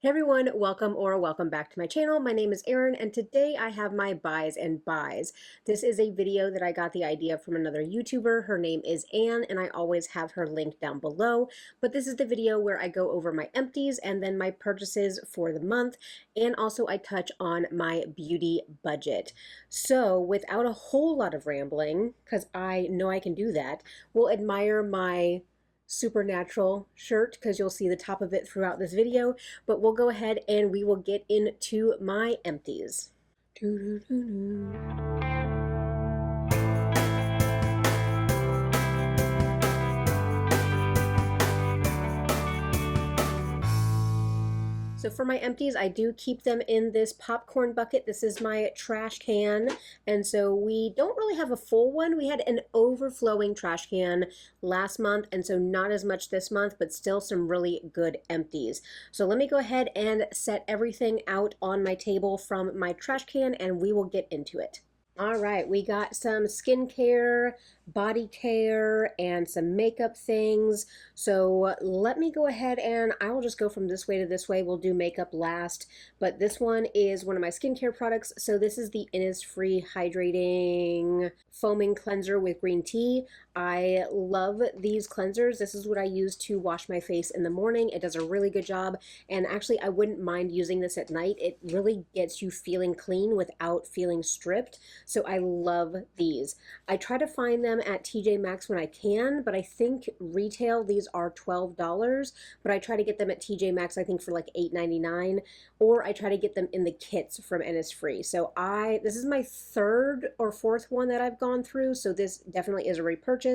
Hey everyone, welcome back to my channel. My name is Erin and today I have my buys and buys. This is a video that I got the idea from another YouTuber. Her name is Anne and I always have her link down below. But this is the video where I go over my empties and then my purchases for the month, and also I touch on my beauty budget. So without a whole lot of rambling, because I know I can do that, we'll admire my supernatural shirt because you'll see the top of it throughout this video, but we'll go ahead and we will get into my empties. Doo-doo-doo-doo. So for my empties, I do keep them in this popcorn bucket. This is my trash can. And so we don't really have a full one. We had an overflowing trash can last month, and so not as much this month, but still some really good empties. So let me go ahead and set everything out on my table from my trash can and we will get into it. All right, we got some skincare, body care, and some makeup things. So let me go ahead and I will just go from this way to this way. We'll do makeup last, but this one is one of my skincare products. So this is the Innisfree Hydrating Foaming Cleanser with green tea. I love these cleansers. This is what I use to wash my face in the morning. It does a really good job, and actually I wouldn't mind using this at night. It really gets you feeling clean without feeling stripped. So I love these. I try to find them at TJ Maxx when I can, but I think retail these are $12, but I try to get them at TJ Maxx I think for like $8.99, or I try to get them in the kits from Innisfree. So this is my third or fourth one that I've gone through, so this definitely is a repurchase.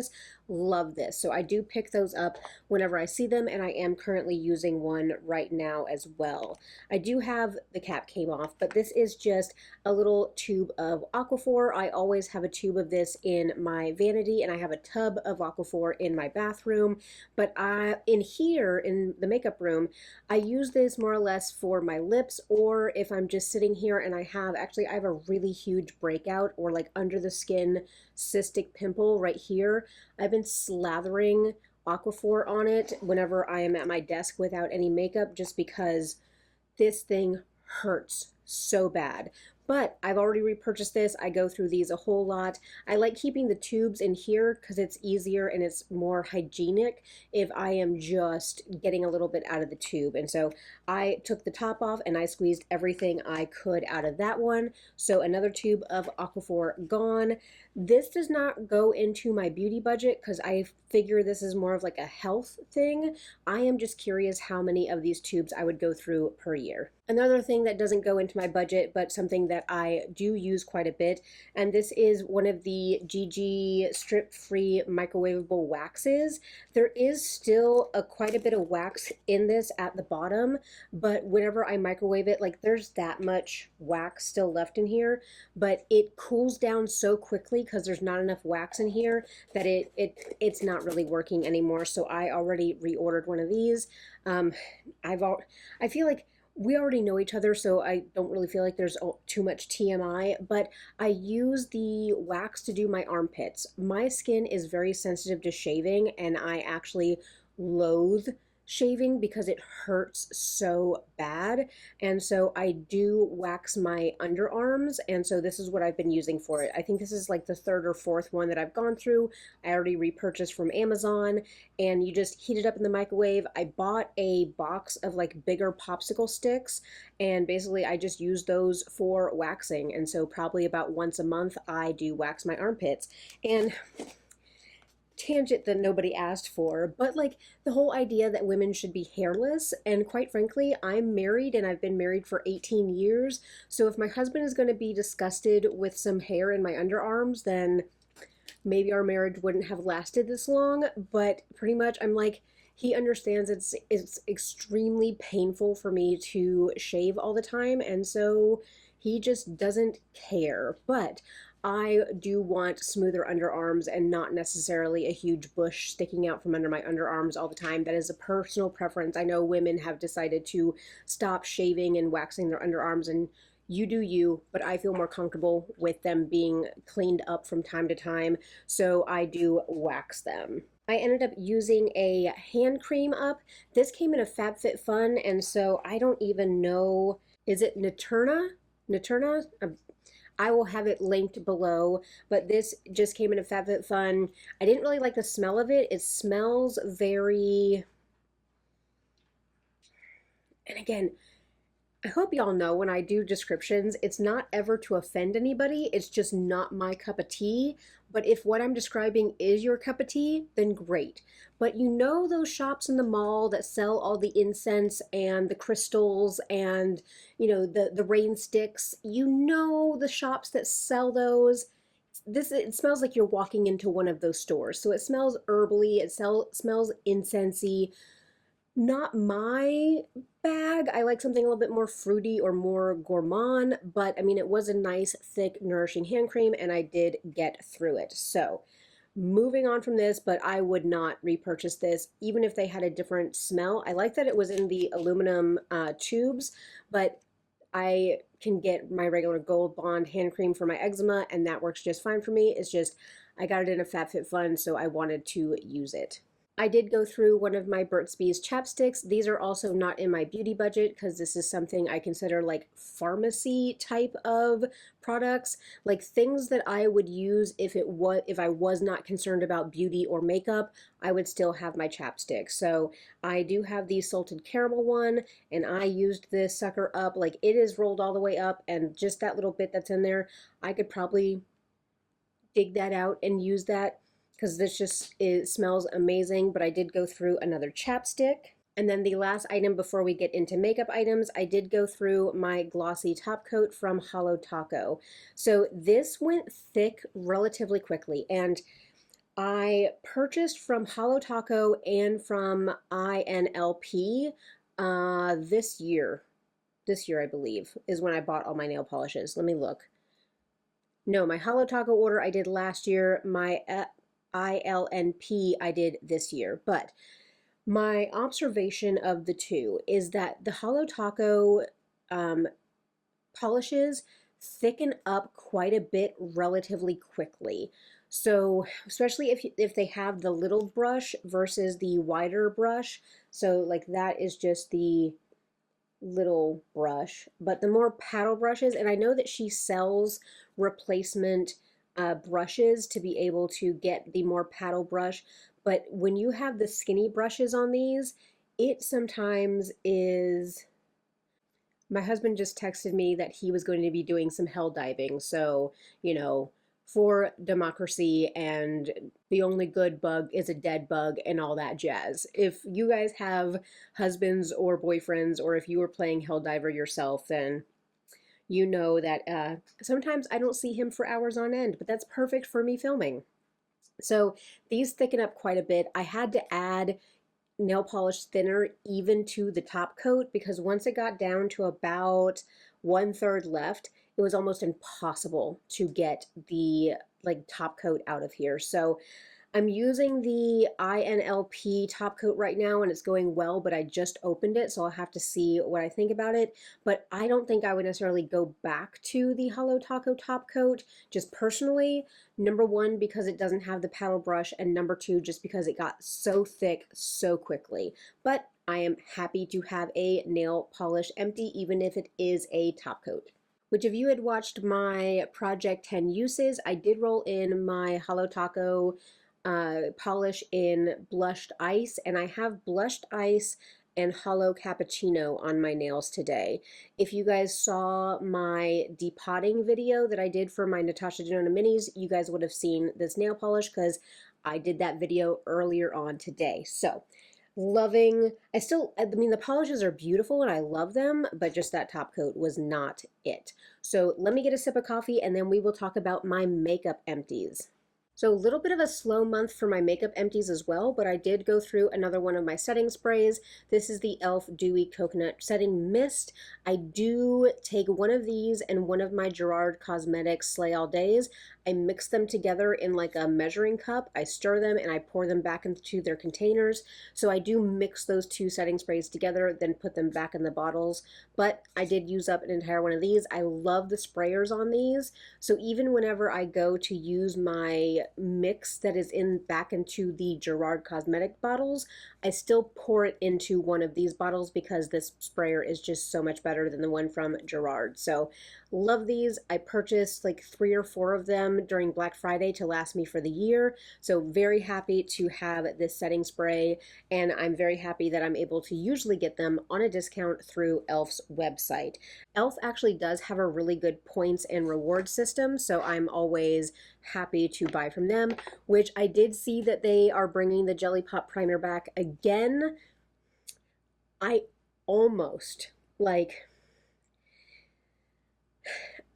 Love this. So I do pick those up whenever I see them, and I am currently using one right now as well. I do have the cap came off, but this is just a little tube of Aquaphor. I always have a tube of this in my vanity, and I have a tub of Aquaphor in my bathroom. But in here in the makeup room, I use this more or less for my lips, or if I'm just sitting here and I have a really huge breakout or like under the skin cystic pimple right here. I've been slathering Aquaphor on it whenever I am at my desk without any makeup, just because this thing hurts so bad. But I've already repurchased this. I go through these a whole lot. I like keeping the tubes in here because it's easier and it's more hygienic if I am just getting a little bit out of the tube. And so I took the top off and I squeezed everything I could out of that one. So another tube of Aquaphor gone. This does not go into my beauty budget because I figure this is more of like a health thing. I am just curious how many of these tubes I would go through per year. Another thing that doesn't go into my budget, but something that I do use quite a bit, and this is one of the GG strip-free microwavable waxes. There is still quite a bit of wax in this at the bottom, but whenever I microwave it, like there's that much wax still left in here, but it cools down so quickly because there's not enough wax in here that it's not really working anymore. So I already reordered one of these. I feel like we already know each other, so I don't really feel like there's too much TMI, but I use the wax to do my armpits. My skin is very sensitive to shaving, and I actually loathe shaving because it hurts so bad. And so I do wax my underarms, and so this is what I've been using for it. I think this is like the third or fourth one that I've gone through. I already repurchased from Amazon, and you just heat it up in the microwave. I bought a box of like bigger popsicle sticks, and basically I just use those for waxing. And so probably about once a month I do wax my armpits. And tangent that nobody asked for, but like the whole idea that women should be hairless, and quite frankly, I'm married and I've been married for 18 years, so if my husband is going to be disgusted with some hair in my underarms, then maybe our marriage wouldn't have lasted this long. But pretty much I'm like, he understands it's extremely painful for me to shave all the time, and so he just doesn't care. But I do want smoother underarms and not necessarily a huge bush sticking out from under my underarms all the time. That is a personal preference. I know women have decided to stop shaving and waxing their underarms, and you do you, but I feel more comfortable with them being cleaned up from time to time, so I do wax them. I ended up using a hand cream up. This came in a FabFitFun, and so I don't even know, is it Naturna? Naturna? I will have it linked below, but this just came in a FabFitFun. I didn't really like the smell of it. It smells very, and again, I hope y'all know when I do descriptions, it's not ever to offend anybody. It's just not my cup of tea. But if what I'm describing is your cup of tea, then great. But you know those shops in the mall that sell all the incense and the crystals and, you know, the rain sticks. You know the shops that sell those. This, it smells like you're walking into one of those stores. So it smells herbally, smells incensey. Not my bag. I like something a little bit more fruity or more gourmand, but I mean, it was a nice, thick, nourishing hand cream, and I did get through it. So, moving on from this, but I would not repurchase this, even if they had a different smell. I like that it was in the aluminum tubes, but I can get my regular Gold Bond hand cream for my eczema, and that works just fine for me. It's just, I got it in a FabFitFun, so I wanted to use it. I did go through one of my Burt's Bees chapsticks. These are also not in my beauty budget because this is something I consider like pharmacy type of products, like things that I would use if I was not concerned about beauty or makeup, I would still have my chapstick. So I do have the salted caramel one, and I used this sucker up, like it is rolled all the way up, and just that little bit that's in there, I could probably dig that out and use that because this just it smells amazing. But I did go through another chapstick. And then the last item before we get into makeup items, I did go through my glossy top coat from Holo Taco. So this went thick relatively quickly, and I purchased from Holo Taco and from INLP this year. This year, I believe, is when I bought all my nail polishes. Let me look. No, my Holo Taco order I did last year. My ILNP I did this year. But my observation of the two is that the Holo Taco um, polishes thicken up quite a bit relatively quickly. So especially if they have the little brush versus the wider brush. So like that is just the little brush, but the more paddle brushes, and I know that she sells replacement brushes to be able to get the more paddle brush, but when you have the skinny brushes on these, it sometimes is. My husband just texted me that he was going to be doing some hell diving, so, you know, for democracy and the only good bug is a dead bug and all that jazz. If you guys have husbands or boyfriends, or if you were playing Helldiver yourself, then you know that sometimes I don't see him for hours on end, but that's perfect for me filming. So these thicken up quite a bit. I had to add nail polish thinner even to the top coat because once it got down to about 1/3 left, it was almost impossible to get the like top coat out of here. So I'm using the INLP top coat right now and it's going well, but I just opened it, so I'll have to see what I think about it. But I don't think I would necessarily go back to the Holo Taco top coat, just personally. Number one, because it doesn't have the paddle brush, and number two, just because it got so thick so quickly. But I am happy to have a nail polish empty, even if it is a top coat. Which if you had watched my Project 10 uses, I did roll in my Holo Taco polish in blushed ice, and I have blushed ice and hollow cappuccino on my nails today. If you guys saw my depotting video that I did for my Natasha Denona minis, you guys would have seen this nail polish because I did that video earlier on today. So loving, I mean, the polishes are beautiful and I love them, but just that top coat was not it. So let me get a sip of coffee and then we will talk about my makeup empties. So a little bit of a slow month for my makeup empties as well, but I did go through another one of my setting sprays. This is the e.l.f. Dewy Coconut Setting Mist. I do take one of these and one of my Gerard Cosmetics Slay All Days. I mix them together in like a measuring cup. I stir them and I pour them back into their containers. So I do mix those two setting sprays together, then put them back in the bottles. But I did use up an entire one of these. I love the sprayers on these. So even whenever I go to use my mix that is in back into the Gerard cosmetic bottles, I still pour it into one of these bottles because this sprayer is just so much better than the one from Gerard. So love these. I purchased like 3 or 4 of them during Black Friday to last me for the year. So very happy to have this setting spray, and I'm very happy that I'm able to usually get them on a discount through e.l.f.'s website. e.l.f. actually does have a really good points and reward system, so I'm always happy to buy from them, which I did see that they are bringing the Jelly Pop primer back again. I almost, like,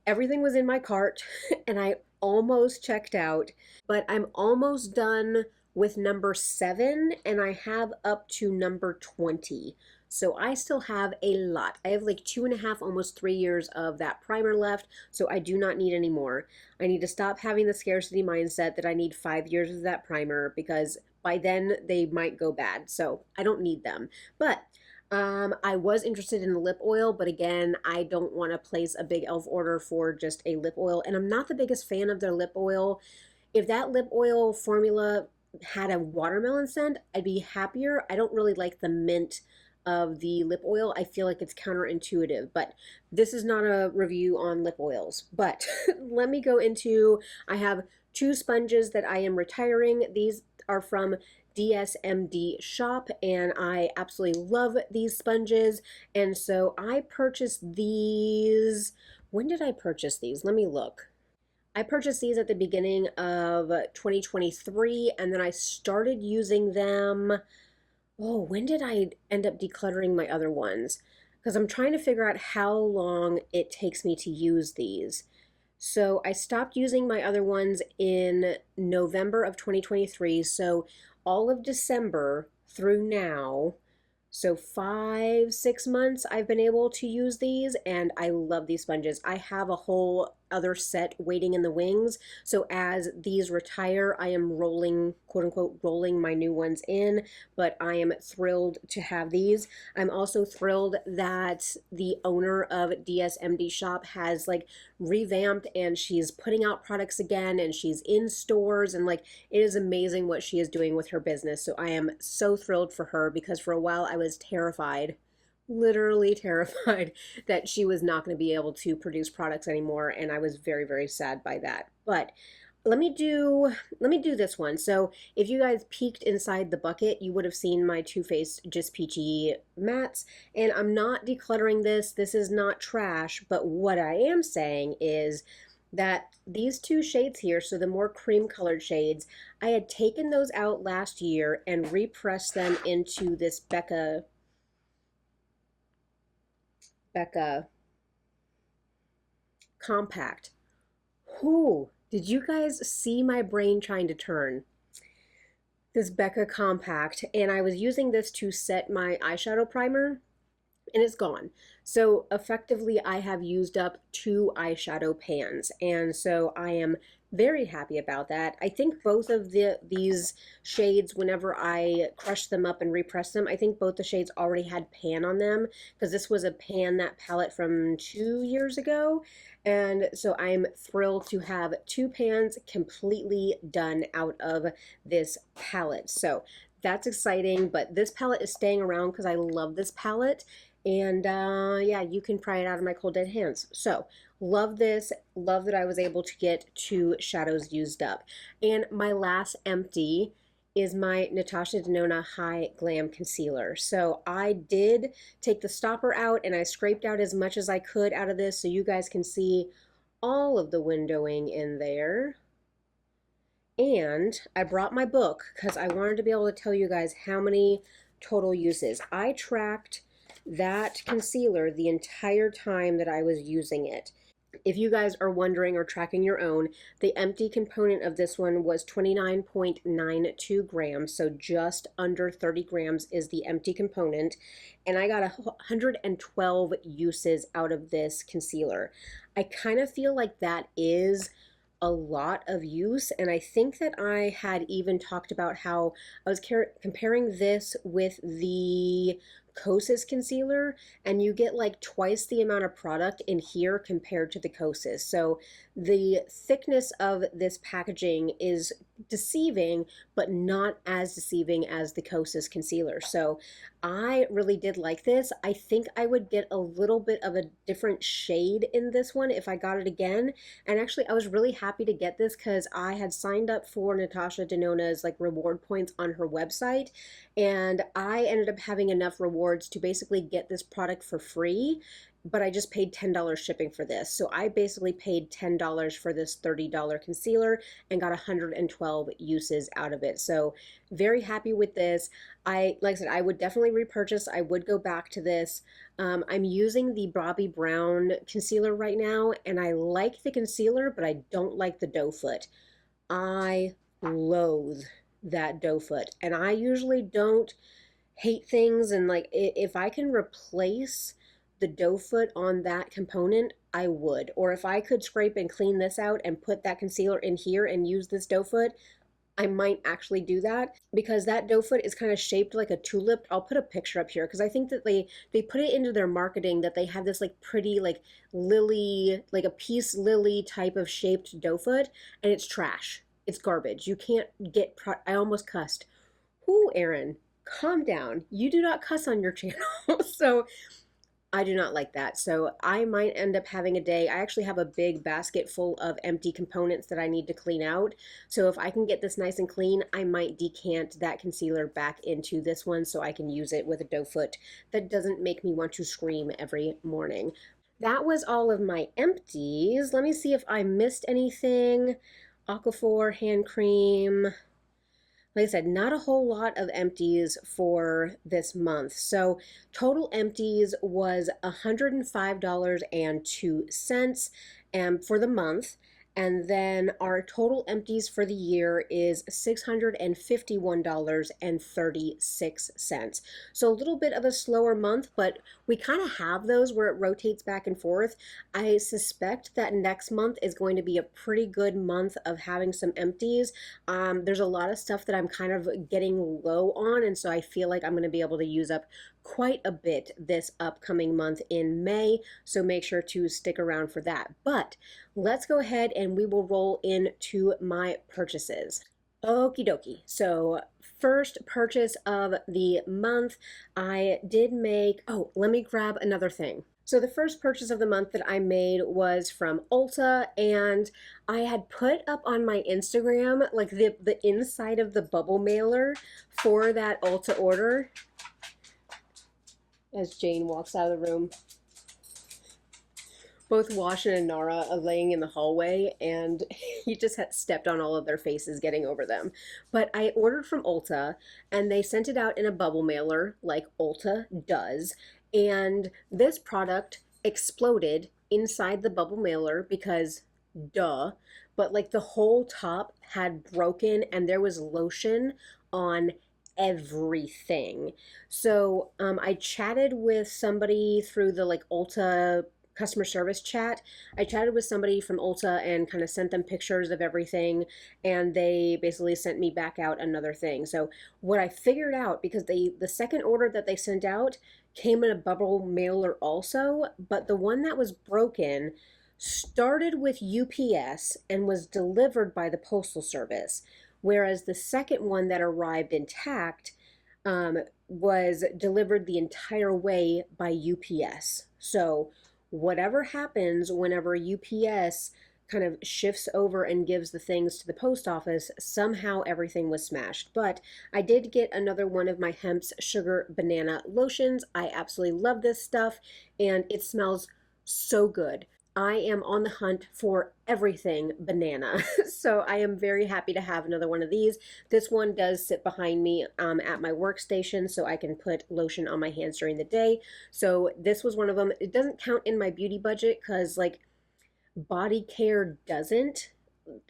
everything was in my cart and I almost checked out, but I'm almost done with number 7 and I have up to number 20. So I still have a lot. I have like 2.5, almost 3 years of that primer left, so I do not need any more. I need to stop having the scarcity mindset that I need 5 years of that primer, because by then they might go bad, so I don't need them. But I was interested in the lip oil, but again, I don't want to place a big e.l.f. order for just a lip oil, and I'm not the biggest fan of their lip oil. If that lip oil formula had a watermelon scent, I'd be happier. I don't really like the mint of the lip oil. I feel like it's counterintuitive, but this is not a review on lip oils. But let me go into, I have 2 sponges that I am retiring. These are from DSMD shop, and I absolutely love these sponges. And so I purchased these. When did I purchase these? Let me look. I purchased these at the beginning of 2023, and then I started using them. Oh, when did I end up decluttering my other ones? Because I'm trying to figure out how long it takes me to use these. So I stopped using my other ones in November of 2023. So all of December through now, so 5, 6 months, I've been able to use these, and I love these sponges. I have a whole other set waiting in the wings. So as these retire, I am rolling, quote unquote, rolling my new ones in, but I am thrilled to have these. I'm also thrilled that the owner of DSMD shop has like revamped, and she's putting out products again, and she's in stores, and like it is amazing what she is doing with her business. So I am so thrilled for her, because for a while I was terrified, literally terrified, that she was not going to be able to produce products anymore, and I was very, very sad by that. But let me do this one. So if you guys peeked inside the bucket, you would have seen my Too Faced Just Peachy mats, and I'm not decluttering this. This is not trash, but what I am saying is that these 2 shades here, so the more cream colored shades, I had taken those out last year and repressed them into this Becca compact. Whoo, did you guys see my brain trying to turn? This Becca compact, and I was using this to set my eyeshadow primer, and it's gone. So effectively I have used up 2 eyeshadow pans, and so I am very happy about that. I think both of these shades, whenever I crushed them up and repressed them, I think both the shades already had pan on them, because this was a pan, that palette from 2 years ago. And so I'm thrilled to have 2 pans completely done out of this palette. So that's exciting, but this palette is staying around because I love this palette. And yeah, you can pry it out of my cold dead hands. So love this. Love that I was able to get 2 shadows used up. And my last empty is my Natasha Denona High Glam Concealer. So I did take the stopper out, and I scraped out as much as I could out of this so you guys can see all of the windowing in there. And I brought my book because I wanted to be able to tell you guys how many total uses. I tracked that concealer the entire time that I was using it. If you guys are wondering or tracking your own, the empty component of this one was 29.92 grams, so just under 30 grams is the empty component, and I got 112 uses out of this concealer. I kind of feel like that is a lot of use, and I think that I had even talked about how I was comparing this with the Kosas concealer, and you get like twice the amount of product in here compared to the Kosas. So the thickness of this packaging is deceiving, but not as deceiving as the Kosas concealer. So I really did like this. I think I would get a little bit of a different shade in this one if I got it again. And actually, I was really happy to get this because I had signed up for Natasha Denona's like reward points on her website, and I ended up having enough rewards to basically get this product for free, but I just paid $10 shipping for this. So I basically paid $10 for this $30 concealer and got 112 uses out of it. So very happy with this. Like I said, I would definitely repurchase. I would go back to this. I'm using the Bobbi Brown concealer right now, and I like the concealer, but I don't like the doe foot. I loathe that doe foot, and I usually don't hate things, and like if I can replace the doe foot on that component, I would. Or if I could scrape and clean this out and put that concealer in here and use this doe foot, I might actually do that, because that doe foot is kind of shaped like a tulip. I'll put a picture up here because I think that they put it into their marketing that they have this like pretty like lily, like a peace lily type of shaped doe foot, and it's trash. It's garbage. You can't get I almost cussed. Whoo, Erin, calm down. You do not cuss on your channel. So I do not like that. So I might end up having a day. I actually have a big basket full of empty components that I need to clean out. So if I can get this nice and clean, I might decant that concealer back into this one so I can use it with a doe foot that doesn't make me want to scream every morning. That was all of my empties. Let me see if I missed anything. Aquaphor hand cream. Like I said, not a whole lot of empties for this month. So total empties was $105.02 for the month. And then our total empties for the year is $651.36. So a little bit of a slower month, but we kind of have those where it rotates back and forth. I suspect that next month is going to be a pretty good month of having some empties. There's a lot of stuff that I'm kind of getting low on, and so I feel like I'm going to be able to use up quite a bit this upcoming month in May, so make sure to stick around for that. But let's go ahead and we will roll into my purchases. Okie dokie. So first purchase of the month, I did make, oh, let me grab another thing. So the first purchase of the month that I made was from Ulta, and I had put up on my Instagram like the inside of the bubble mailer for that Ulta order. As Jane walks out of the room. Both Washin and Nara are laying in the hallway, and he just had stepped on all of their faces getting over them. But I ordered from Ulta, and they sent it out in a bubble mailer like Ulta does. And this product exploded inside the bubble mailer because duh. But like the whole top had broken, and there was lotion on everything. So I chatted with somebody through the like Ulta customer service chat. I chatted with somebody from Ulta and kind of sent them pictures of everything, and they basically sent me back out another thing. So what I figured out, because the second order that they sent out came in a bubble mailer also, but the one that was broken started with UPS and was delivered by the Postal Service, whereas the second one that arrived intact was delivered the entire way by UPS. So whatever happens whenever UPS kind of shifts over and gives the things to the post office, somehow everything was smashed. But I did get another one of my Hemp's Sugar Banana Lotions. I absolutely love this stuff, and it smells so good. I am on the hunt for everything banana. So I am very happy to have another one of these. This one does sit behind me at my workstation, so I can put lotion on my hands during the day. So this was one of them. It doesn't count in my beauty budget because like body care doesn't.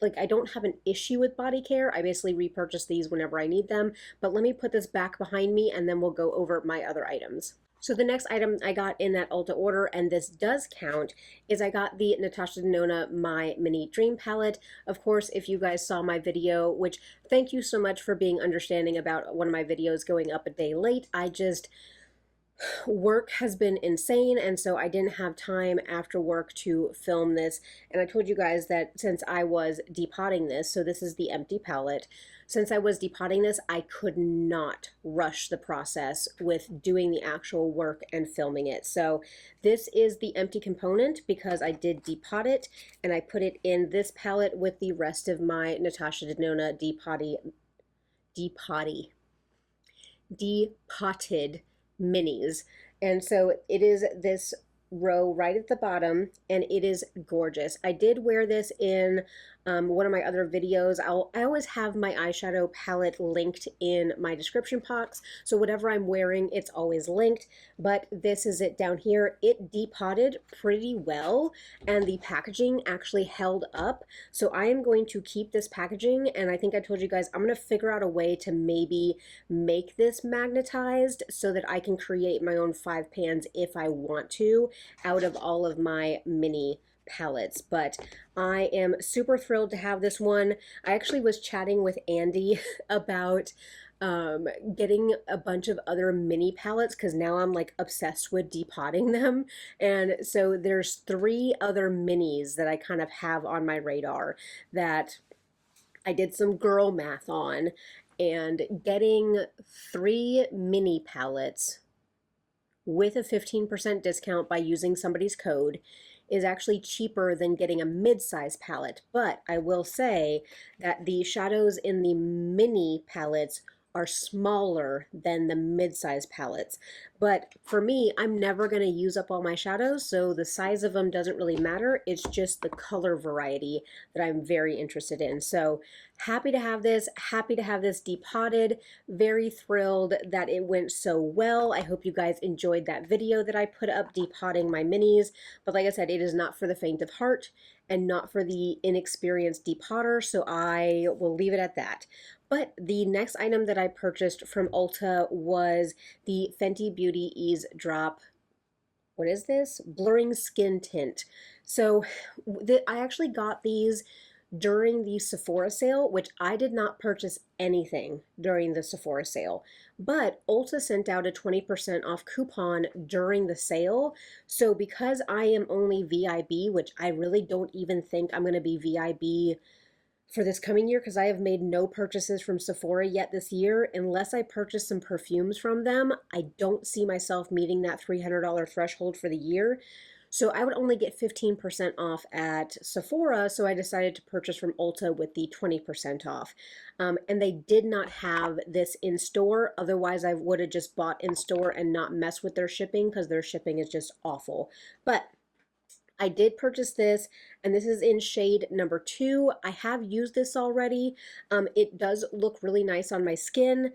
Like I don't have an issue with body care. I basically repurchase these whenever I need them. But let me put this back behind me and then we'll go over my other items. So the next item I got in that Ulta order, and this does count, is I got the Natasha Denona My Mini Dream Palette. Of course, if you guys saw my video, which thank you so much for being understanding about one of my videos going up a day late, I just Work has been insane, and so I didn't have time after work to film this. And I told you guys that since I was depotting this, so this is the empty palette, since I was depotting this, I could not rush the process with doing the actual work and filming it. So this is the empty component because I did depot it, and I put it in this palette with the rest of my Natasha Denona depotted minis. And so it is this row right at the bottom, and it is gorgeous. I did wear this in one of my other videos. I always have my eyeshadow palette linked in my description box, so whatever I'm wearing, it's always linked. But this is it down here. It depotted pretty well, and the packaging actually held up. So I am going to keep this packaging, and I think I told you guys I'm going to figure out a way to maybe make this magnetized so that I can create my own 5 pans if I want to out of all of my mini palettes. But I am super thrilled to have this one. I actually was chatting with Andy about getting a bunch of other mini palettes because now I'm like obsessed with depotting them. And so there's 3 other minis that I kind of have on my radar that I did some girl math on, and getting 3 mini palettes with a 15% discount by using somebody's code is actually cheaper than getting a mid-size palette. But I will say that the shadows in the mini palettes are smaller than the mid-size palettes. But for me, I'm never going to use up all my shadows, so the size of them doesn't really matter. It's just the color variety that I'm very interested in. So happy to have this depotted, very thrilled that it went so well. I hope you guys enjoyed that video that I put up depotting my minis. But like I said, it is not for the faint of heart and not for the inexperienced depotter, so I will leave it at that. But the next item that I purchased from Ulta was the Fenty Beauty Ease Drop. What is this? Blurring Skin Tint. So I actually got these during the Sephora sale, which I did not purchase anything during the Sephora sale. But Ulta sent out a 20% off coupon during the sale. So because I am only VIB, which I really don't even think I'm going to be VIB for this coming year because I have made no purchases from Sephora yet this year. Unless I purchase some perfumes from them, I don't see myself meeting that $300 threshold for the year. So I would only get 15% off at Sephora, so I decided to purchase from Ulta with the 20% off. And they did not have this in store. Otherwise, I would have just bought in store and not mess with their shipping because their shipping is just awful. But I did purchase this, and this is in shade number 2. I have used this already. It does look really nice on my skin.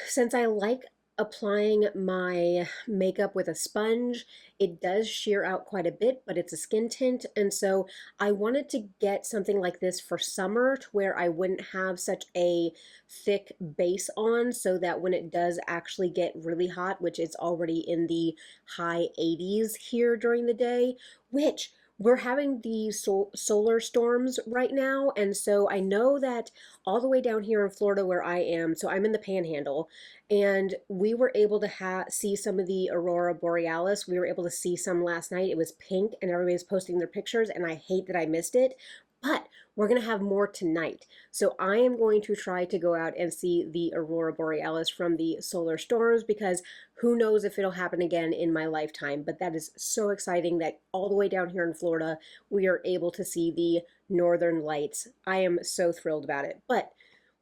Since I like applying my makeup with a sponge, it does sheer out quite a bit, but it's a skin tint, and so I wanted to get something like this for summer to where I wouldn't have such a thick base on, so that when it does actually get really hot, which it's already in the high 80s here during the day, which we're having the solar storms right now, and so I know that all the way down here in Florida where I am, so I'm in the Panhandle, and we were able to see some of the aurora borealis. We were able to see some last night. It was pink, and everybody was posting their pictures, and I hate that I missed it. But we're going to have more tonight. So I am going to try to go out and see the aurora borealis from the solar storms, because who knows if it'll happen again in my lifetime. But that is so exciting that all the way down here in Florida, we are able to see the northern lights. I am so thrilled about it. But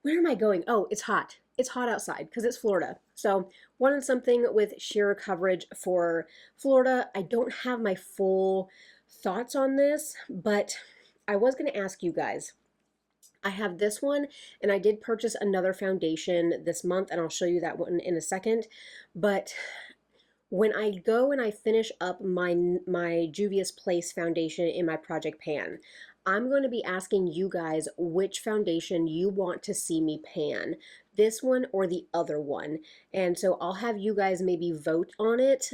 where am I going? Oh, it's hot. It's hot outside because it's Florida. So wanted something with sheer coverage for Florida. I don't have my full thoughts on this, but I was going to ask you guys. I have this one, and I did purchase another foundation this month, and I'll show you that one in a second. But when I go and I finish up my Juvia's Place foundation in my project pan, I'm going to be asking you guys which foundation you want to see me pan. this one or the other one. And so I'll have you guys maybe vote on it.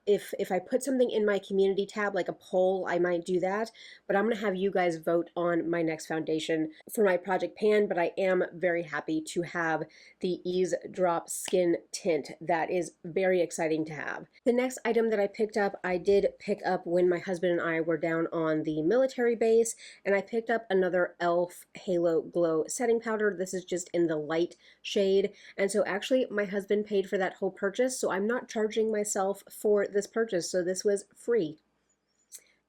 If I put something in my community tab, like a poll, I might do that. But I'm going to have you guys vote on my next foundation for my project pan. But I am very happy to have the Ease Drop Skin Tint. That is very exciting to have. The next item that I picked up, I did pick up when my husband and I were down on the military base, and I picked up another e.l.f. Halo Glow setting powder. This is just in the light shade, and so actually my husband paid for that whole purchase, so I'm not charging myself for this purchase, so this was free.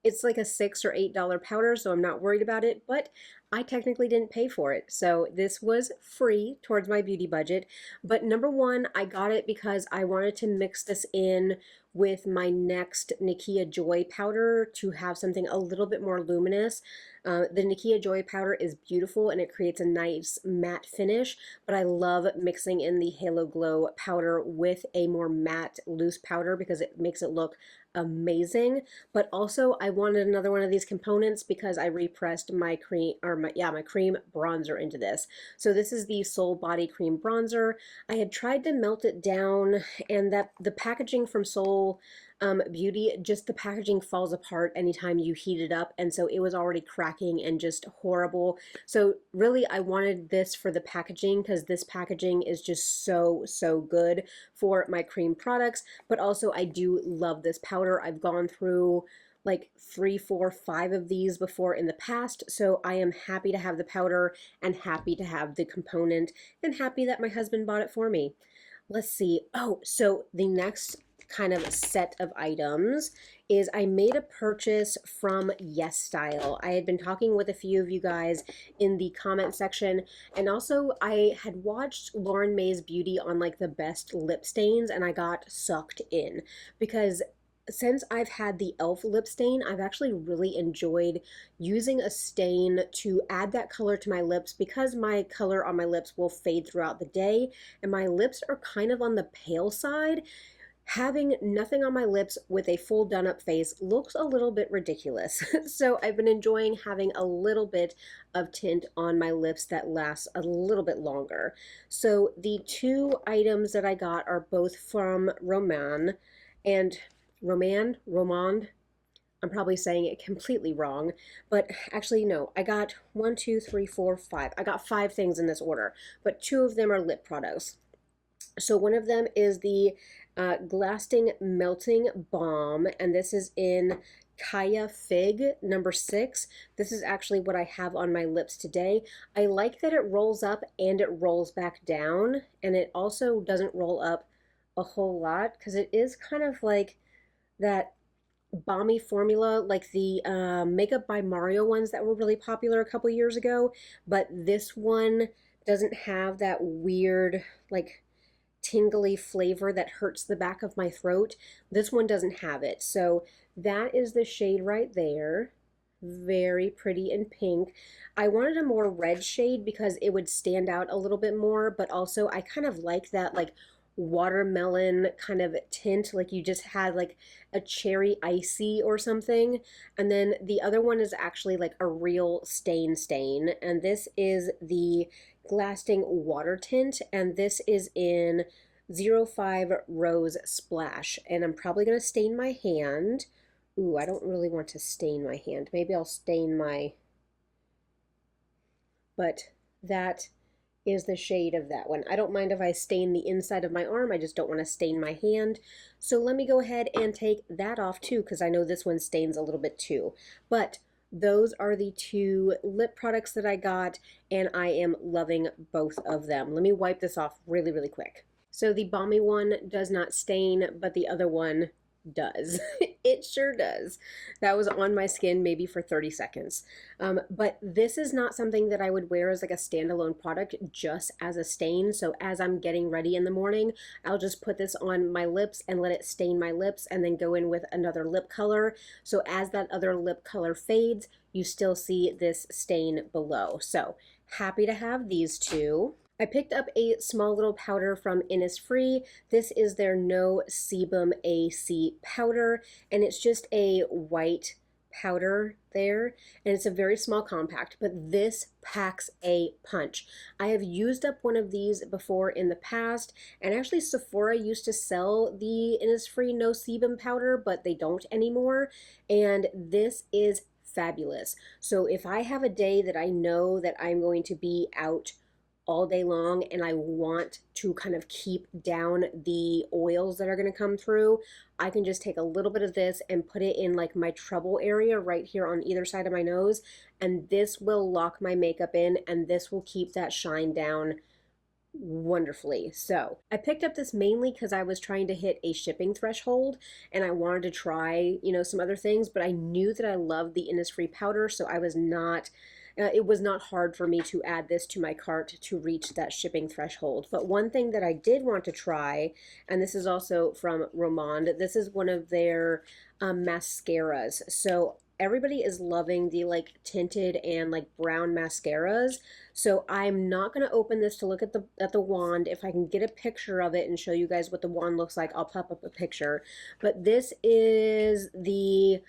It's like a $6 or $8 powder, so I'm not worried about it, but I technically didn't pay for it. So this was free towards my beauty budget. But number one, I got it because I wanted to mix this in with my next Nikia Joy powder to have something a little bit more luminous. The Nikia Joy powder is beautiful and it creates a nice matte finish, but I love mixing in the Halo Glow powder with a more matte loose powder because it makes it look amazing. But also I wanted another one of these components because I repressed my cream, or my cream bronzer into this. So this is the Soul Body Cream Bronzer. I had tried to melt it down, and that the packaging from Soul Beauty, just the packaging falls apart anytime you heat it up, and so it was already cracking and just horrible. So really I wanted this for the packaging because this packaging is just so good for my cream products, but also I do love this powder. I've gone through like 3, 4, 5 of these before in the past, so I am happy to have the powder and happy to have the component and happy that my husband bought it for me. Let's see. Oh, so the next kind of set of items is I made a purchase from Yes Style. I had been talking with a few of you guys in the comment section, and also I had watched Lauren May's Beauty on like the best lip stains, and I got sucked in because since I've had the e.l.f. lip stain, I've actually really enjoyed using a stain to add that color to my lips because my color on my lips will fade throughout the day and my lips are kind of on the pale side. Having nothing on my lips with a full done up face looks a little bit ridiculous. So I've been enjoying having a little bit of tint on my lips that lasts a little bit longer. So the two items that I got are both from Romand. I'm probably saying it completely wrong, but actually no, I got 1, 2, 3, 4, 5. I got 5 things in this order, but 2 of them are lip products. So one of them is the Glasting Melting Balm, and this is in Kaya Fig number 6. This is actually what I have on my lips today. I like that it rolls up and it rolls back down, and it also doesn't roll up a whole lot because it is kind of like that balmy formula like the Makeup by Mario ones that were really popular a couple years ago, but this one doesn't have that weird like tingly flavor that hurts the back of my throat. This one doesn't have it. So that is the shade right there. Very pretty and pink. I wanted a more red shade because it would stand out a little bit more, but also I kind of like that like watermelon kind of tint, like you just had like a cherry icy or something. And then the other one is actually like a real stain, and this is the Glasting Water Tint, and this is in 05 Rose Splash, and I'm probably going to stain my hand. Ooh, I don't really want to stain my hand. Maybe I'll stain my, but that is the shade of that one. I don't mind if I stain the inside of my arm, I just don't want to stain my hand. So let me go ahead and take that off too, because I know this one stains a little bit too. But those are the 2 lip products that I got, and I am loving both of them. Let me wipe this off really quick. So the balmy one does not stain, but the other one does. It sure does. That was on my skin maybe for 30 seconds. But this is not something that I would wear as like a standalone product just as a stain. So as I'm getting ready in the morning, I'll just put this on my lips and let it stain my lips and then go in with another lip color. So as that other lip color fades, you still see this stain below. So happy to have these 2. I picked up a small little powder from Innisfree. This is their No Sebum AC powder, and it's just a white powder there, and it's a very small compact, but this packs a punch. I have used up one of these before in the past, and actually Sephora used to sell the Innisfree No Sebum powder, but they don't anymore, and this is fabulous. So if I have a day that I know that I'm going to be out all day long and I want to kind of keep down the oils that are going to come through, I can just take a little bit of this and put it in like my trouble area right here on either side of my nose, and this will lock my makeup in and this will keep that shine down wonderfully. So I picked up this mainly because I was trying to hit a shipping threshold and I wanted to try, some other things, but I knew that I loved the Innisfree powder, so I was not it was not hard for me to add this to my cart to reach that shipping threshold. But one thing that I did want to try, and this is also from Romand, this is one of their mascaras. So everybody is loving the like tinted and like brown mascaras. So I'm not going to open this to look at the wand. If I can get a picture of it and show you guys what the wand looks like, I'll pop up a picture. But this is the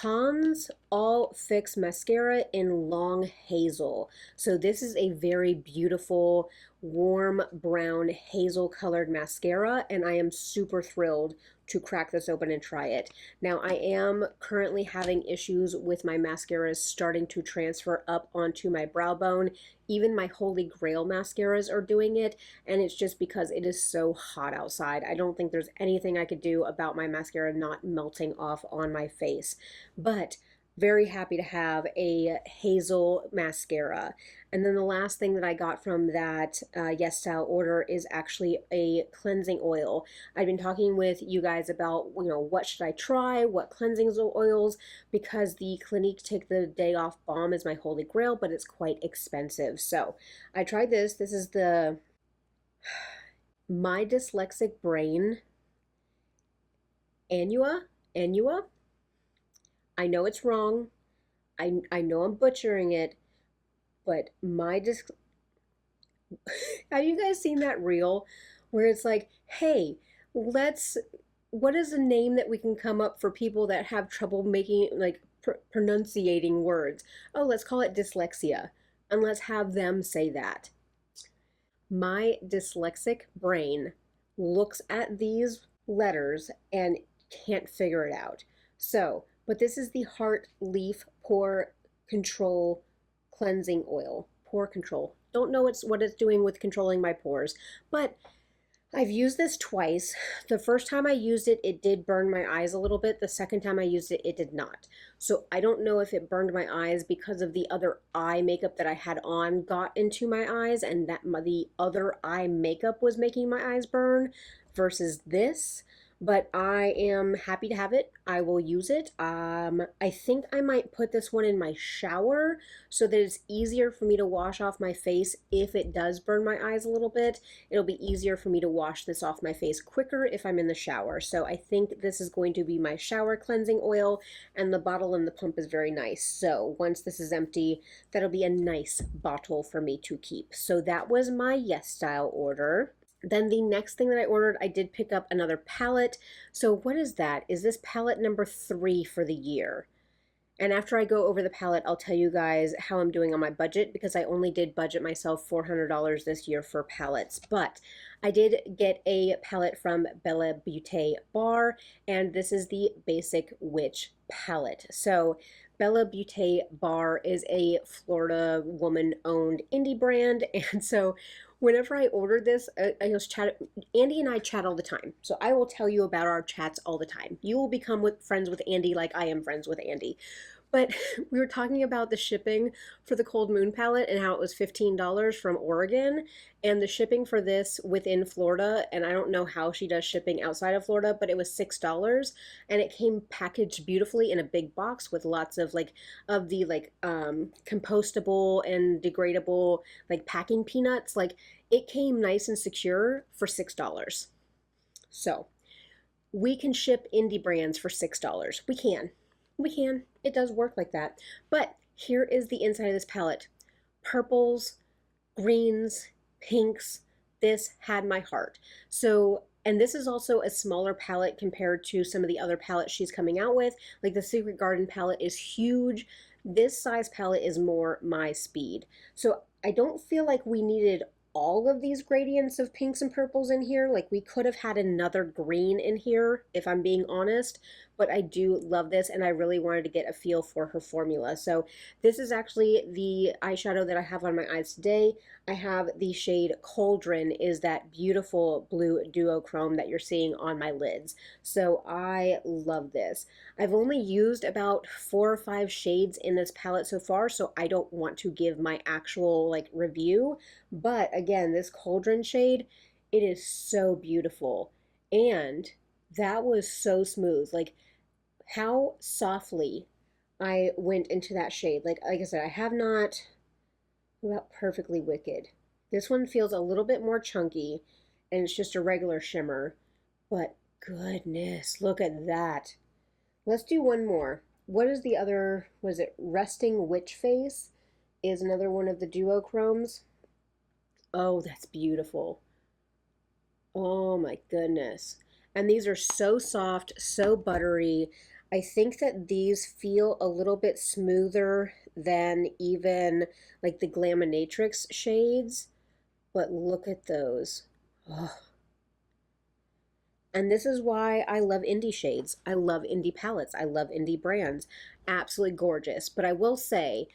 Hans All Fix Mascara in Long Hazel. So this is a very beautiful, warm brown hazel colored mascara, and I am super thrilled to crack this open and try it. Now, I am currently having issues with my mascaras starting to transfer up onto my brow bone. Even my Holy Grail mascaras are doing it, and it's just because it is so hot outside. I don't think there's anything I could do about my mascara not melting off on my face. But very happy to have a hazel mascara. And then the last thing that I got from that Yes Style order is actually a cleansing oil. I've been talking with you guys about, what should I try, what cleansing oils, because the Clinique Take the Day Off Balm is my holy grail, but it's quite expensive. So I tried this. This is the My Dyslexic Brain Annua. I know it's wrong. I know I'm butchering it, but have you guys seen that reel where it's like, hey, what is a name that we can come up for people that have trouble making, like, pronunciating words? Oh, let's call it dyslexia, and let's have them say that. My dyslexic brain looks at these letters and can't figure it out. So, but this is the Heart Leaf Pore Control Cleansing Oil. Pore control. Don't know what it's doing with controlling my pores, but I've used this twice. The first time I used it, it did burn my eyes a little bit. The second time I used it, it did not. So I don't know if it burned my eyes because of the other eye makeup that I had on got into my eyes, and that the other eye makeup was making my eyes burn versus this. But I am happy to have it. I will use it. I think I might put this one in my shower so that it's easier for me to wash off my face if it does burn my eyes a little bit. It'll be easier for me to wash this off my face quicker if I'm in the shower. So I think this is going to be my shower cleansing oil, and the bottle and the pump is very nice. So once this is empty, that'll be a nice bottle for me to keep. So that was my Yes Style order. Then the next thing that I ordered, I did pick up another palette. So what is that? Is this palette number 3 for the year? And after I go over the palette, I'll tell you guys how I'm doing on my budget, because I only did budget myself $400 this year for palettes. But I did get a palette from Bella Beauté Bar, and this is the Basic Witch palette. So Bella Beauté Bar is a Florida woman-owned indie brand, and so whenever I ordered this, I was Andy and I chat all the time. So I will tell you about our chats all the time. You will become friends with Andy like I am friends with Andy. But we were talking about the shipping for the Cold Moon palette and how it was $15 from Oregon, and the shipping for this within Florida, and I don't know how she does shipping outside of Florida, but it was $6, and it came packaged beautifully in a big box with lots of the compostable and degradable packing peanuts. It came nice and secure for $6. So we can ship indie brands for $6. We can. It does work like that. But here is the inside of this palette. Purples, greens, pinks. This had my heart. So And this is also a smaller palette compared to some of the other palettes she's coming out with. Like the Secret Garden palette is huge. This size palette is more my speed. So I don't feel like we needed all of these gradients of pinks and purples in here. Like we could have had another green in here, if I'm being honest, but I do love this and I really wanted to get a feel for her formula. So this is actually the eyeshadow that I have on my eyes today. I have the shade Cauldron, is that beautiful blue duochrome that you're seeing on my lids. So I love this. I've only used about 4 or 5 shades in this palette so far, so I don't want to give my actual like review. But again, this Cauldron shade, it is so beautiful. And that was so smooth. Like how softly I went into that shade. Like I said, I have not about Perfectly Wicked. This one feels a little bit more chunky and it's just a regular shimmer. But goodness, look at that. Let's do one more. What is the other? Was it Resting Witch Face? Is another one of the duochromes. Oh, that's beautiful. Oh my goodness. And these are so soft, so buttery. I think that these feel a little bit smoother than even like the Glaminatrix shades. But look at those. Oh. And this is why I love indie shades. I love indie palettes. I love indie brands. Absolutely gorgeous. But I will say,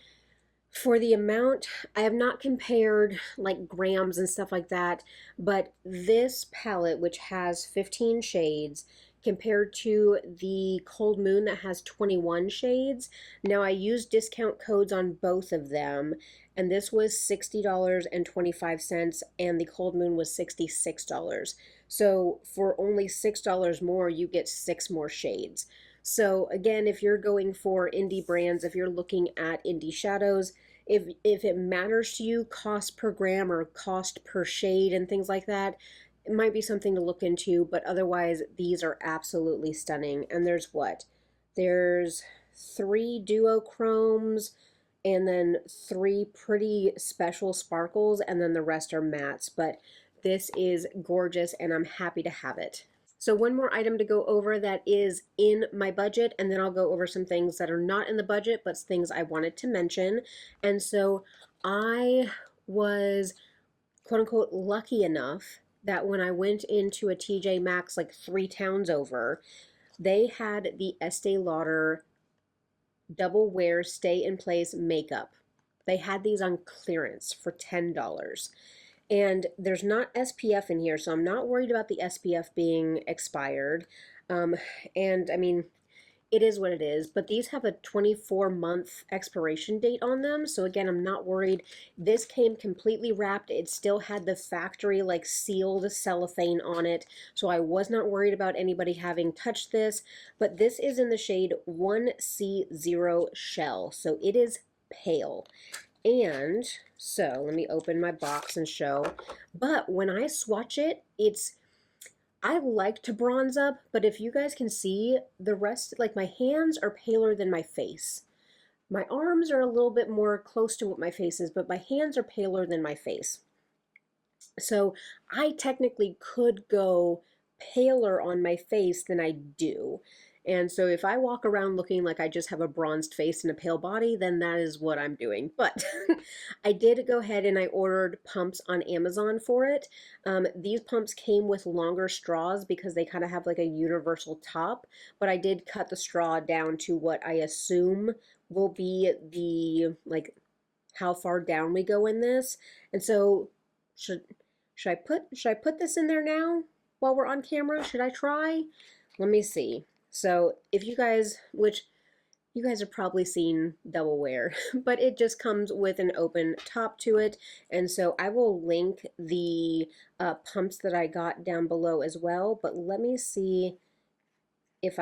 for the amount, I have not compared like grams and stuff like that, but this palette, which has 15 shades, compared to the Cold Moon that has 21 shades. Now I used discount codes on both of them, and this was $60.25, and the Cold Moon was $66. So for only $6 more, you get 6 more shades. So again, if you're going for indie brands, if you're looking at indie shadows, if it matters to you, cost per gram or cost per shade and things like that, it might be something to look into, but otherwise these are absolutely stunning. And there's what? There's 3 duochromes and then 3 pretty special sparkles, and then the rest are mattes. But this is gorgeous and I'm happy to have it. So one more item to go over that is in my budget, and then I'll go over some things that are not in the budget, but things I wanted to mention. And so I was quote unquote lucky enough that when I went into a TJ Maxx like 3 towns over, they had the Estee Lauder Double Wear Stay in Place makeup. They had these on clearance for $10. And there's not SPF in here, so I'm not worried about the SPF being expired. And I mean, it is what it is, but these have a 24-month expiration date on them. So again, I'm not worried. This came completely wrapped. It still had the factory like sealed cellophane on it. So I was not worried about anybody having touched this, but this is in the shade 1C0 Shell. So it is pale. And so let me open my box and show. But when I swatch it, I like to bronze up, but if you guys can see, the rest, like my hands are paler than my face. My arms are a little bit more close to what my face is, but my hands are paler than my face. So I technically could go paler on my face than I do. And so if I walk around looking like I just have a bronzed face and a pale body, then that is what I'm doing. But I did go ahead and I ordered pumps on Amazon for it. These pumps came with longer straws because they kind of have like a universal top, but I did cut the straw down to what I assume will be the, like, how far down we go in this. And so should I put this in there now while we're on camera? Should I try? Let me see. So if you guys, which you guys have probably seen Double Wear, but it just comes with an open top to it. And so I will link the pumps that I got down below as well. But let me see if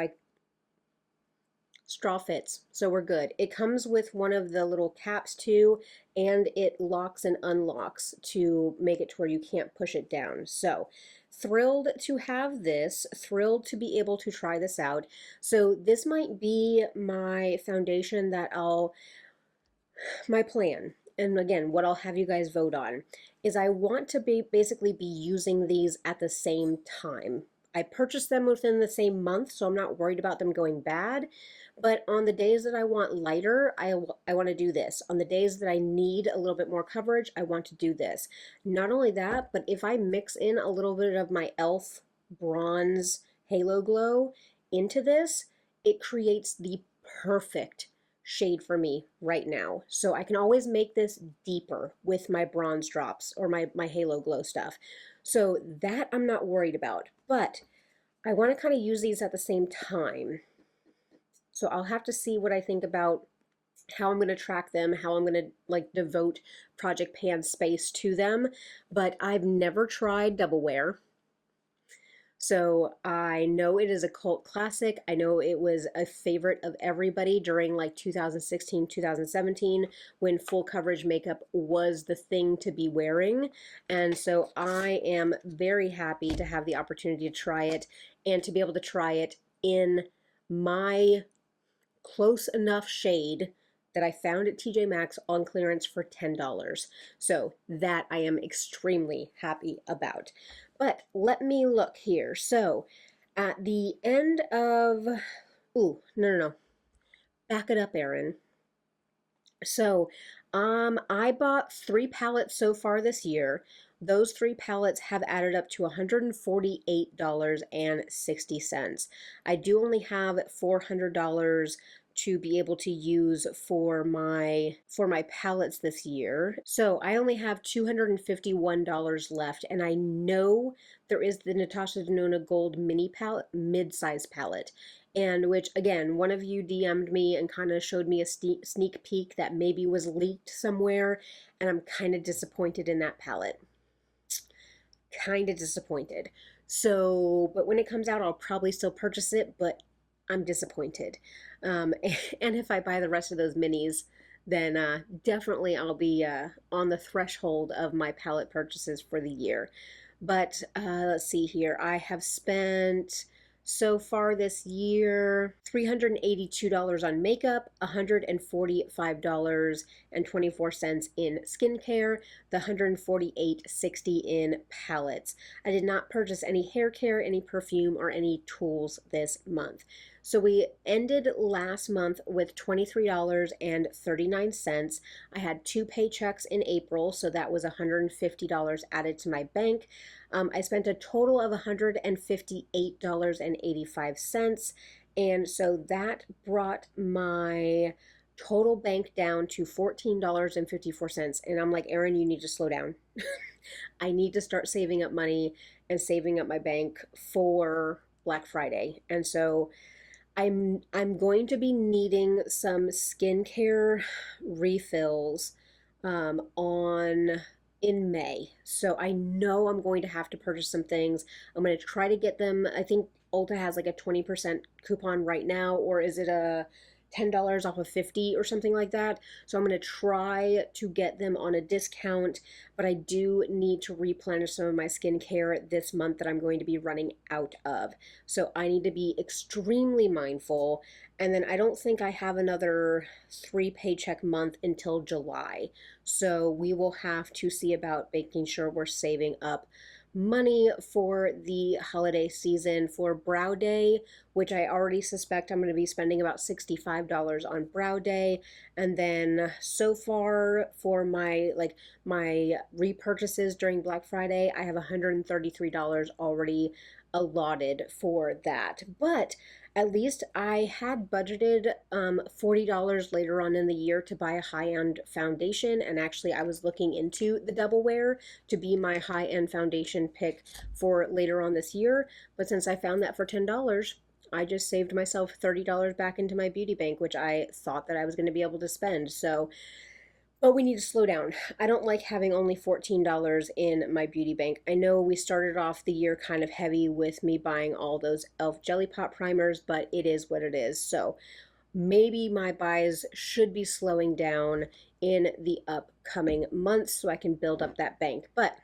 straw fits, so we're good. It comes with one of the little caps too, and it locks and unlocks to make it to where you can't push it down. So thrilled to have this, thrilled to be able to try this out. So this might be my foundation that my plan. and again, what I'll have you guys vote on, is I want to basically be using these at the same time. I purchased them within the same month, so I'm not worried about them going bad. But on the days that I want lighter, I want to do this. On the days that I need a little bit more coverage, I want to do this. Not only that, but if I mix in a little bit of my e.l.f. bronze halo glow into this, it creates the perfect shade for me right now. So I can always make this deeper with my bronze drops or my halo glow stuff. So that I'm not worried about, but I want to kind of use these at the same time. So I'll have to see what I think about how I'm going to track them, how I'm going to like devote Project Pan space to them. But I've never tried double wear. So I know it is a cult classic. I know it was a favorite of everybody during like 2016, 2017, when full coverage makeup was the thing to be wearing. And so I am very happy to have the opportunity to try it and to be able to try it in my close enough shade that I found at TJ Maxx on clearance for $10. So that I am extremely happy about. But let me look here. So at the end of, no. Back it up, Erin. So I bought 3 palettes so far this year. Those 3 palettes have added up to $148.60. I do only have $400 to be able to use for my palettes this year. So I only have $251 left, and I know there is the Natasha Denona Gold mini palette, mid-size palette, and which again, one of you DM'd me and kind of showed me a sneak peek that maybe was leaked somewhere, and I'm kind of disappointed in that palette. Kind of disappointed. So, but when it comes out, I'll probably still purchase it, but I'm disappointed. And if I buy the rest of those minis, then definitely I'll be on the threshold of my palette purchases for the year. But let's see here. I have spent so far this year $382 on makeup, $145.24 in skincare, the $148.60 in palettes. I did not purchase any hair care, any perfume, or any tools this month. So we ended last month with $23.39. I had 2 paychecks in April, so that was $150 added to my bank. I spent a total of $158.85, and so that brought my total bank down to $14.54. And I'm like, Erin, you need to slow down. I need to start saving up money and saving up my bank for Black Friday. And so I'm going to be needing some skincare refills on in May. So I know I'm going to have to purchase some things. I'm going to try to get them. I think Ulta has like a 20% coupon right now, or is it a $10 off of 50 or something like that. So I'm going to try to get them on a discount, but I do need to replenish some of my skincare this month that I'm going to be running out of. So I need to be extremely mindful. And then I don't think I have another 3 paycheck month until July. So we will have to see about making sure we're saving up money for the holiday season for Brow Day, which I already suspect I'm going to be spending about $65 on Brow Day. And then so far for my repurchases during Black Friday, I have $133 already allotted for that. But at least I had budgeted $40 later on in the year to buy a high-end foundation, and actually I was looking into the Double Wear to be my high-end foundation pick for later on this year. But since I found that for $10, I just saved myself $30 back into my beauty bank, which I thought that I was going to be able to spend. So, but we need to slow down. I don't like having only $14 in my beauty bank. I know we started off the year kind of heavy with me buying all those e.l.f. Jelly Pop primers, but it is what it is. So maybe my buys should be slowing down in the upcoming months so I can build up that bank. But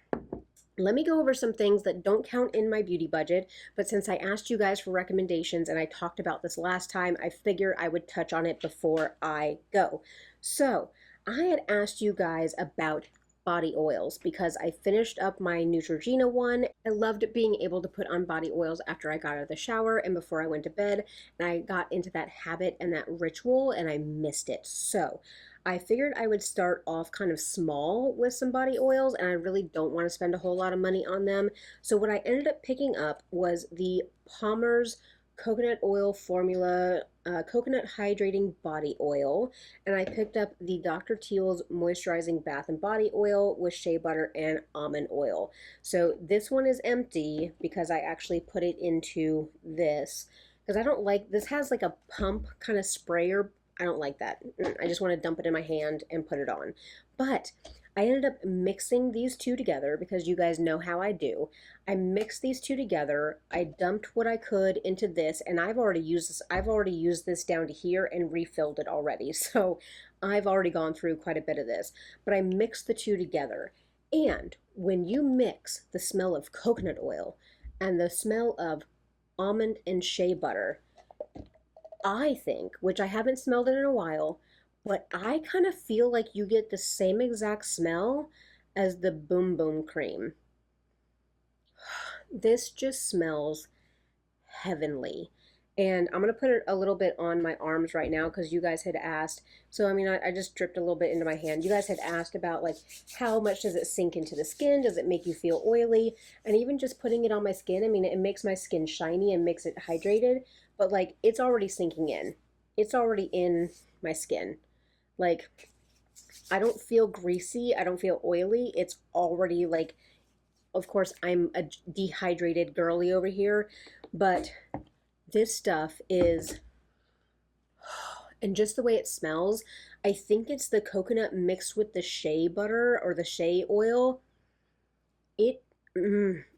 let me go over some things that don't count in my beauty budget, but since I asked you guys for recommendations and I talked about this last time, I figured I would touch on it before I go. So I had asked you guys about body oils because I finished up my Neutrogena one. I loved being able to put on body oils after I got out of the shower and before I went to bed. And I got into that habit and that ritual and I missed it. So I figured I would start off kind of small with some body oils, and I really don't want to spend a whole lot of money on them. So what I ended up picking up was the Palmer's coconut oil formula, coconut hydrating body oil, and I picked up the Dr. Teal's moisturizing bath and body oil with shea butter and almond oil. So this one is empty because I actually put it into this because I don't like this has like a pump kind of sprayer. I don't like that. I just want to dump it in my hand and put it on. But I ended up mixing these two together because you guys know how I do. I mixed these two together. I dumped what I could into this, and I've already used this. I've already used this down to here and refilled it already. So I've already gone through quite a bit of this. But I mixed the two together. And when you mix the smell of coconut oil and the smell of almond and shea butter, I think, which I haven't smelled it in a while, but I kind of feel like you get the same exact smell as the Boom Boom cream. This just smells heavenly. And I'm going to put it a little bit on my arms right now because you guys had asked. So, I mean, I just dripped a little bit into my hand. You guys had asked about, like, how much does it sink into the skin? Does it make you feel oily? And even just putting it on my skin, I mean, it makes my skin shiny and makes it hydrated. But, like, it's already sinking in. It's already in my skin. Like, I don't feel greasy. I don't feel oily. It's already, like, of course, I'm a dehydrated girly over here, but this stuff is, and just the way it smells, I think it's the coconut mixed with the shea butter or the shea oil. It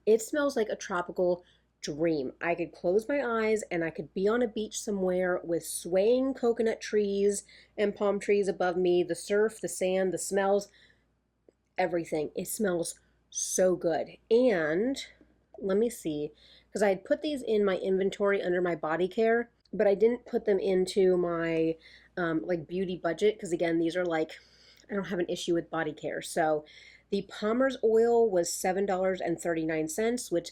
it smells like a tropical dream. I could close my eyes and I could be on a beach somewhere with swaying coconut trees and palm trees above me, the surf, the sand, the smells, everything. It smells so good. And let me see, because I had put these in my inventory under my body care, but I didn't put them into my like beauty budget because again, these are like, I don't have an issue with body care. So the Palmer's oil was $7.39, which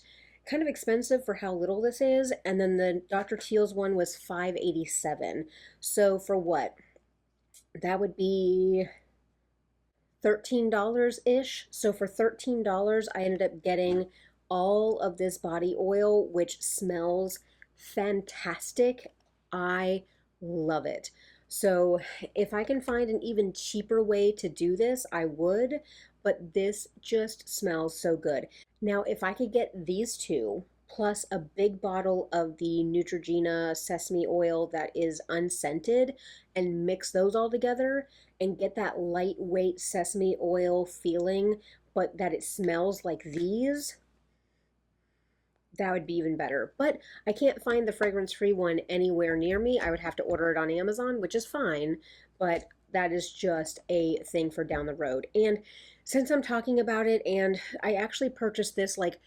kind of expensive for how little this is, and then the Dr. Teal's one was $5.87. So for what? That would be $13 ish. So for $13, I ended up getting all of this body oil, which smells fantastic. I love it. So if I can find an even cheaper way to do this, I would, but this just smells so good. Now, if I could get these two plus a big bottle of the Neutrogena sesame oil that is unscented and mix those all together and get that lightweight sesame oil feeling, but that it smells like these, that would be even better. But I can't find the fragrance-free one anywhere near me. I would have to order it on Amazon, which is fine, but that is just a thing for down the road. And since I'm talking about it, and I actually purchased this like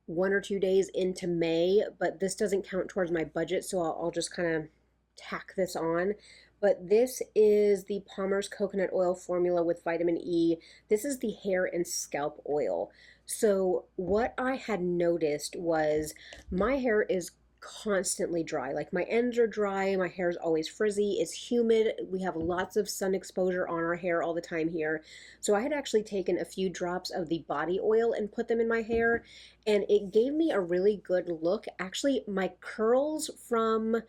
1 or 2 days into May, but this doesn't count towards my budget, so I'll just kind of tack this on. But this is the Palmer's coconut oil formula with vitamin E. This is the hair and scalp oil. So what I had noticed was my hair is constantly dry. Like my ends are dry, my hair is always frizzy, it's humid, we have lots of sun exposure on our hair all the time here. So I had actually taken a few drops of the body oil and put them in my hair, and it gave me a really good look. Actually, my curls from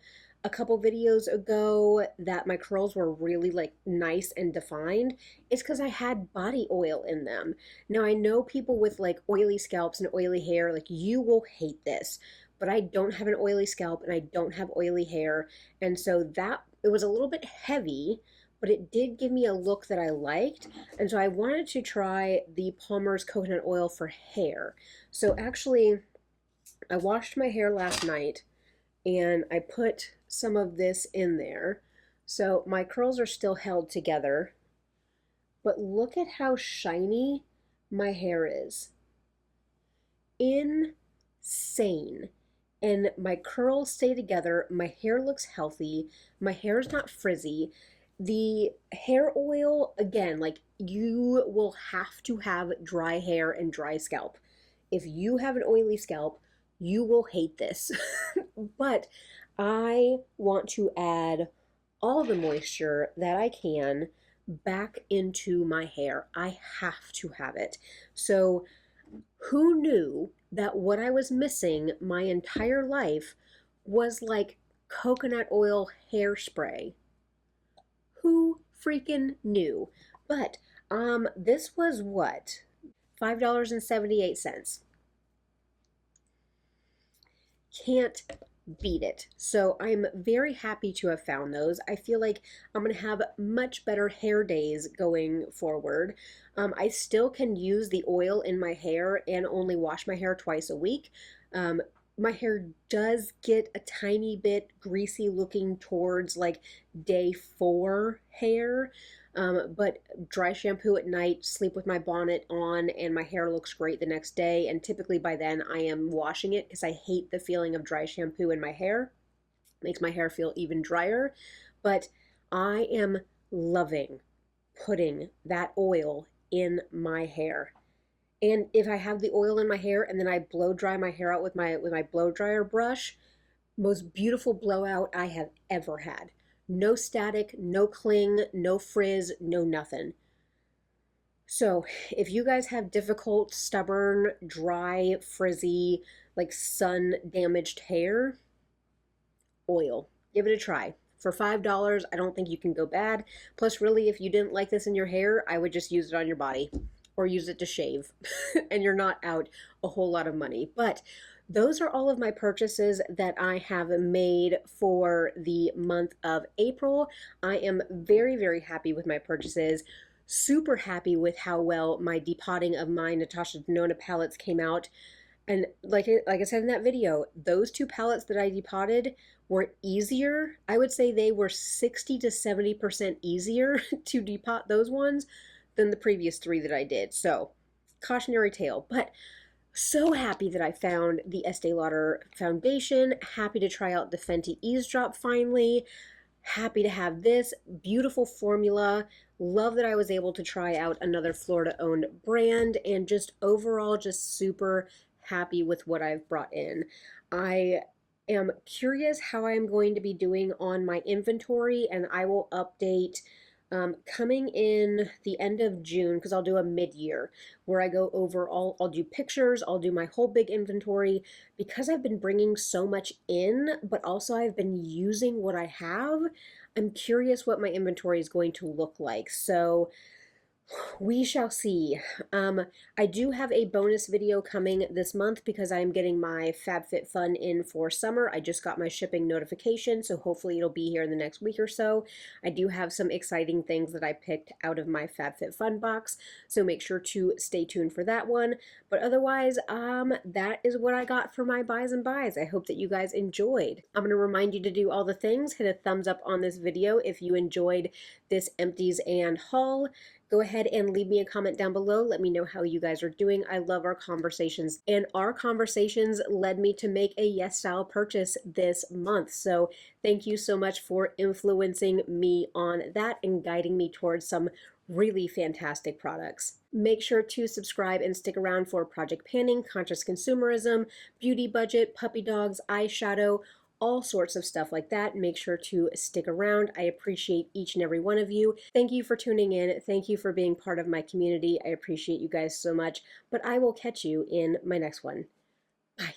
a couple videos ago that my curls were really like nice and defined, it's because I had body oil in them. Now I know people with like oily scalps and oily hair, like you will hate this, but I don't have an oily scalp and I don't have oily hair. And so that it was a little bit heavy, but it did give me a look that I liked. And so I wanted to try the Palmer's coconut oil for hair. So actually, I washed my hair last night and I put some of this in there. So my curls are still held together, but look at how shiny my hair is. Insane. And my curls stay together. My hair looks healthy. My hair is not frizzy. The hair oil, again, like you will have to have dry hair and dry scalp. If you have an oily scalp, you will hate this. But I want to add all the moisture that I can back into my hair. I have to have it. So, who knew that what I was missing my entire life was like coconut oil hairspray? Who freaking knew? But this was what? $5.78. Can't beat it. So I'm very happy to have found those. I feel like I'm going to have much better hair days going forward. I still can use the oil in my hair and only wash my hair twice a week. Um, my hair does get a tiny bit greasy looking towards like day 4 hair. But dry shampoo at night, sleep with my bonnet on, and my hair looks great the next day. And typically by then I am washing it because I hate the feeling of dry shampoo in my hair. Makes my hair feel even drier. But I am loving putting that oil in my hair. And if I have the oil in my hair and then I blow dry my hair out with my blow dryer brush, most beautiful blowout I have ever had. No static, no cling, no frizz, no nothing. So if you guys have difficult, stubborn, dry, frizzy, like sun damaged hair, oil. Give it a try. For $5, I don't think you can go bad. Plus, really, if you didn't like this in your hair, I would just use it on your body or use it to shave, and you're not out a whole lot of money. But those are all of my purchases that I have made for the month of April. I am very, very happy with my purchases. Super happy with how well my depotting of my Natasha Denona palettes came out. And like I said in that video, those 2 palettes that I depotted were easier. I would say they were 60 to 70% easier to depot those ones than the previous 3 that I did. So, cautionary tale. But so happy that I found the Estee Lauder foundation. Happy to try out the Fenty Eavesdrop finally. Happy to have this beautiful formula. Love that I was able to try out another Florida-owned brand, and just overall just super happy with what I've brought in. I am curious how I'm going to be doing on my inventory, and I will update coming in the end of June, because I'll do a mid-year where I go over I'll do pictures, I'll do my whole big inventory, because I've been bringing so much in, but also I've been using what I have. I'm curious what my inventory is going to look like. So we shall see. I do have a bonus video coming this month because I'm getting my FabFitFun in for summer. I just got my shipping notification, so hopefully it'll be here in the next week or so. I do have some exciting things that I picked out of my FabFitFun box, so make sure to stay tuned for that one. But otherwise, that is what I got for my buys and buys. I hope that you guys enjoyed. I'm going to remind you to do all the things. Hit a thumbs up on this video if you enjoyed this empties and haul. Go ahead and leave me a comment down below. Let me know how you guys are doing. I love our conversations, and our conversations led me to make a yes style purchase this month. So thank you so much for influencing me on that and guiding me towards some really fantastic products. Make sure to subscribe and stick around for Project Panning, Conscious Consumerism, Beauty Budget, Puppy Dogs, Eyeshadow, all sorts of stuff like that. Make sure to stick around. I appreciate each and every one of you. Thank you for tuning in. Thank you for being part of my community. I appreciate you guys so much, but I will catch you in my next one. Bye.